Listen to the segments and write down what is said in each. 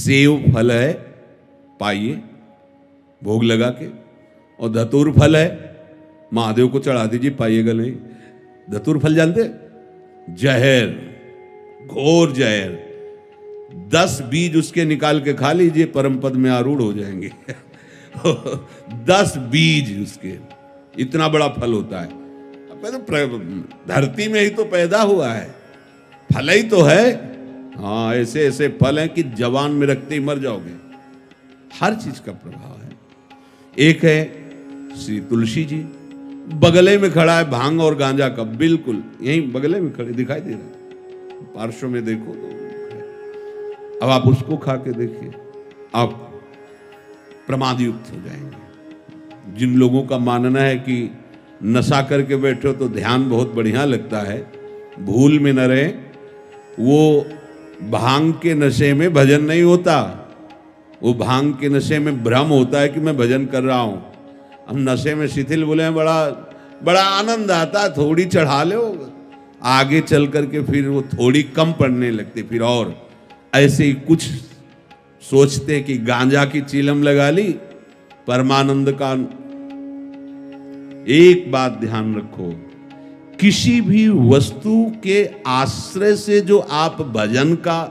Save फल है, पाइए भोग लगा के, और धतूर फल है, महादेव को चढ़ा दीजिए, पाइएगा नहीं। धतूर फल जानते, जहर, घोर जहर, 10 बीज उसके निकाल के खा लीजिए, परम पद में आरूढ़ हो जाएंगे। 10 बीज उसके, इतना बड़ा फल होता है। तो धरती में ही तो पैदा हुआ है, फल ही तो है। हाँ, ऐसे ऐसे फल हैं कि जवान में रखते ही मर जाओगे। हर चीज का प्रभाव है। एक है श्री तुलसी जी, बगले में खड़ा है भांग और गांजा का, बिल्कुल यहीं बगले में खड़े दिखाई दे रहा है, पार्श्व में देखो तो। अब आप उसको खा के देखिए, आप प्रमाद युक्त हो जाएंगे। जिन लोगों का मानना है कि नशा करके बैठो तो ध्यान बहुत बढ़िया लगता है, भूल में न रहे। वो भांग के नशे में भजन नहीं होता, वो भांग के नशे में भ्रम होता है कि मैं भजन कर रहा हूं। हम नशे में शिथिल बोले हैं, बड़ा बड़ा आनंद आता है, थोड़ी चढ़ा लो, आगे चल करके फिर वो थोड़ी कम पड़ने लगती, फिर और ऐसे ही कुछ सोचते कि गांजा की चीलम लगा ली, परमानंद का। एक बात ध्यान रखो, किसी भी वस्तु के आश्रय से जो आप भजन का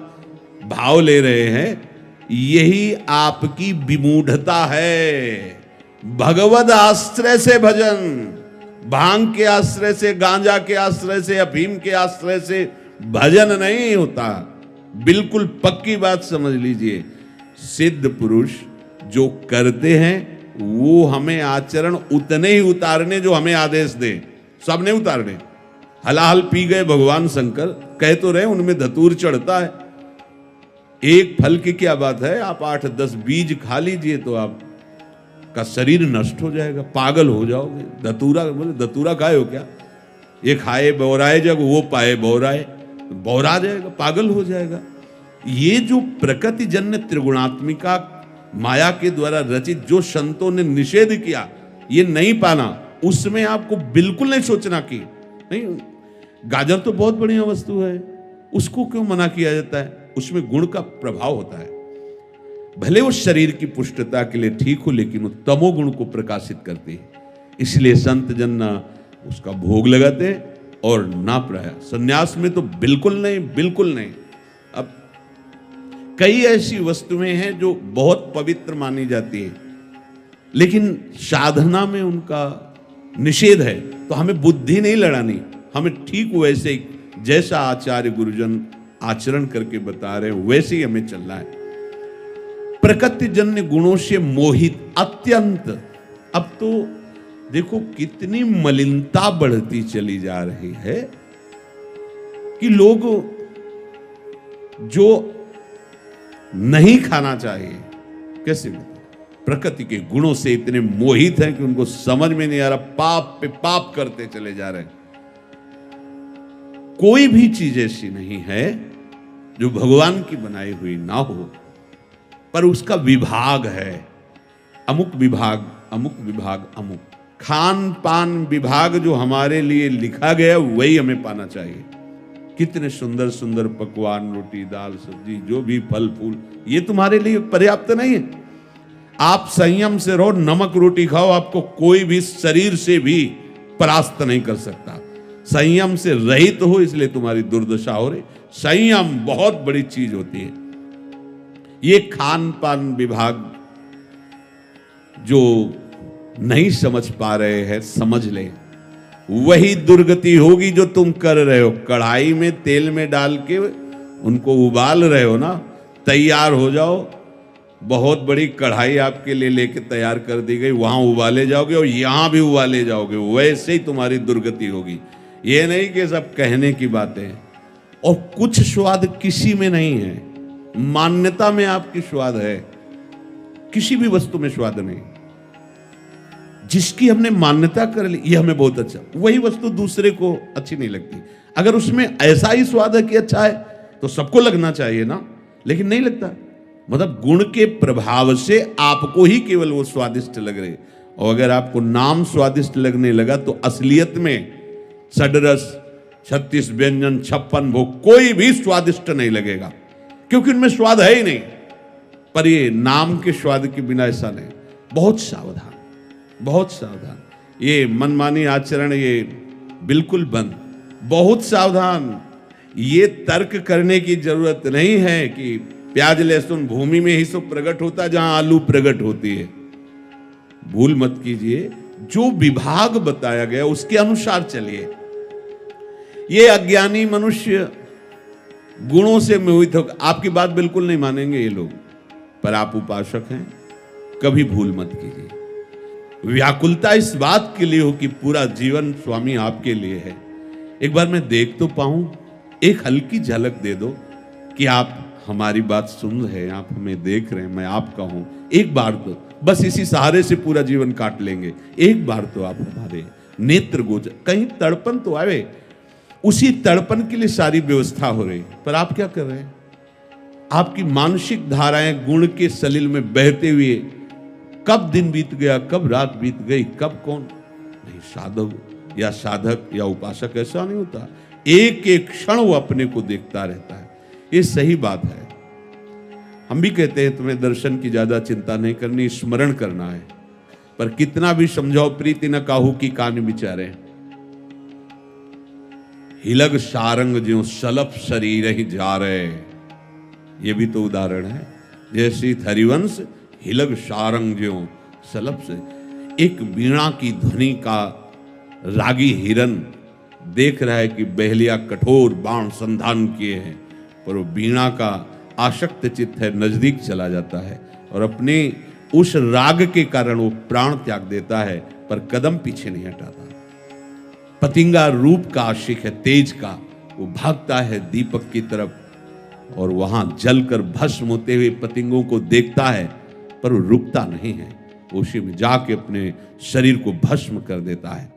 भाव ले रहे हैं, यही आपकी विमूढ़ता है। भगवद आश्रय से भजन, भांग के आश्रय से, गांजा के आश्रय से, अफीम के आश्रय से भजन नहीं होता। बिल्कुल पक्की बात समझ लीजिए। सिद्ध पुरुष जो करते हैं वो हमें आचरण उतने ही उतारने जो हमें आदेश दे, सब नहीं उतारने। हलाहल पी गए भगवान शंकर, कह तो रहे उनमें धतूर चढ़ता है। एक फल की क्या बात है, आप 8-10 बीज खा लीजिए तो आपका शरीर नष्ट हो जाएगा, पागल हो जाओगे। धतूरा बोले, धतूरा खाए हो क्या? ये खाए बौराए जब वो पाए बौराए, बौरा जाएगा, पागल हो जाएगा। ये जो प्रकृति जन्य त्रिगुणात्मिका माया के द्वारा रचित जो संतों ने निषेध किया, ये नहीं पाना, उसमें आपको बिल्कुल नहीं सोचना कि नहीं, गाजर तो बहुत बढ़िया वस्तु है, उसको क्यों मना किया जाता है? उसमें गुण का प्रभाव होता है। भले वो शरीर की पुष्टता के लिए ठीक हो, लेकिन वो तमोगुण को प्रकाशित करती है। इसलिए संत जन ना उसका भोग लगाते और ना प्राय। संन्यास में तो बिल्कुल नहीं, बिल्कुल नहीं। अब कई ऐसी वस्तुएं हैं जो बहुत पवित्र मानी जाती है, लेकिन साधना में उनका निषेध है, तो हमें बुद्धि नहीं लड़ानी, हमें ठीक वैसे ही जैसा आचार्य गुरुजन आचरण करके बता रहे हैं वैसे ही हमें चलना है। प्रकृति जन्य गुणों से मोहित अत्यंत। अब तो देखो कितनी मलिनता बढ़ती चली जा रही है कि लोग जो नहीं खाना चाहिए, कैसे प्रकृति के गुणों से इतने मोहित हैं कि उनको समझ में नहीं आ रहा, पाप पे पाप करते चले जा रहे हैं। कोई भी चीज ऐसी नहीं है जो भगवान की बनाई हुई ना हो, पर उसका विभाग है, अमुक विभाग, अमुक विभाग, अमुक खान पान विभाग जो हमारे लिए लिखा गया वही हमें पाना चाहिए। कितने सुंदर सुंदर पकवान, रोटी दाल सब्जी, जो भी फल फूल, ये तुम्हारे लिए पर्याप्त नहीं है। आप संयम से रहो, नमक रोटी खाओ, आपको कोई भी शरीर से भी परास्त नहीं कर सकता। संयम से रहित हो, इसलिए तुम्हारी दुर्दशा हो रही। संयम बहुत बड़ी चीज होती है। ये खान पान विभाग जो नहीं समझ पा रहे हैं, समझ ले, वही दुर्गति होगी जो तुम कर रहे हो। कढ़ाई में तेल में डाल के उनको उबाल रहे हो ना, तैयार हो जाओ, बहुत बड़ी कढ़ाई आपके लिए लेके तैयार कर दी गई, वहां उबाले जाओगे और यहां भी उबाले जाओगे, वैसे ही तुम्हारी दुर्गति होगी। ये नहीं कि सब कहने की बातें, और कुछ स्वाद किसी में नहीं है, मान्यता में आपकी स्वाद है, किसी भी वस्तु में स्वाद नहीं। जिसकी हमने मान्यता कर ली ये हमें बहुत अच्छा, वही वस्तु दूसरे को अच्छी नहीं लगती। अगर उसमें ऐसा ही स्वाद है कि अच्छा है तो सबको लगना चाहिए ना, लेकिन नहीं लगता। मतलब गुण के प्रभाव से आपको ही केवल वो स्वादिष्ट लग रहे, और अगर आपको नाम स्वादिष्ट लगने लगा तो असलियत में षड्रस 36 व्यंजन 56 भोग कोई भी स्वादिष्ट नहीं लगेगा, क्योंकि उनमें स्वाद है ही नहीं। पर ये नाम के स्वाद के बिना ऐसा नहीं। बहुत सावधान, बहुत सावधान। ये मनमानी आचरण ये बिल्कुल बंद, बहुत सावधान। ये तर्क करने की जरूरत नहीं है कि प्याज लहसुन भूमि में ही सब प्रकट होता है जहां आलू प्रकट होती है। भूल मत कीजिए, जो विभाग बताया गया उसके अनुसार चलिए। ये अज्ञानी मनुष्य गुणों से मोहित होकर, आपकी बात बिल्कुल नहीं मानेंगे ये लोग, पर आप उपासक हैं, कभी भूल मत कीजिए। व्याकुलता इस बात के लिए हो कि पूरा जीवन स्वामी आपके लिए है। एक बार मैं देख तो पाऊं, एक हल्की झलक दे दो कि आप हमारी बात सुन रहे हैं, आप हमें देख रहे हैं, मैं आपका हूं। एक बार तो, बस इसी सहारे से पूरा जीवन काट लेंगे। एक बार तो आप हमारे नेत्र गोचर, कहीं तड़पन तो आवे। उसी तड़पन के लिए सारी व्यवस्था हो रही, पर आप क्या कर रहे हैं? आपकी मानसिक धाराएं गुण के सलिल में बहते हुए कब दिन बीत गया, कब रात बीत गई, कब कौन नहीं। साधक या साधक या उपासक ऐसा नहीं होता, एक एक क्षण वो अपने को देखता रहता है। ये सही बात है। हम भी कहते हैं तुम्हें दर्शन की ज्यादा चिंता नहीं करनी, स्मरण करना है। पर कितना भी समझाओ, प्रीति न काहू की कान विचारे। हिलग सारंग ज्यों सलप शरीर ही जा रहे, ये भी तो उदाहरण है। जैसे हरिवंश हिलग सारंग ज्यों सलप से, एक वीणा की ध्वनि का रागी हिरन देख रहा है कि बहलिया कठोर बाण संधान किए हैं, पर वो वीणा का आसक्त चित्त है, नजदीक चला जाता है और अपने उस राग के कारण वो प्राण त्याग देता है, पर कदम पीछे नहीं हटाता। पतिंगा रूप का आशिक है, तेज का, वो भागता है दीपक की तरफ और वहां जलकर भस्म होते हुए पतिंगों को देखता है, पर वो रुकता नहीं है। उसी में जाके अपने शरीर को भस्म कर देता है।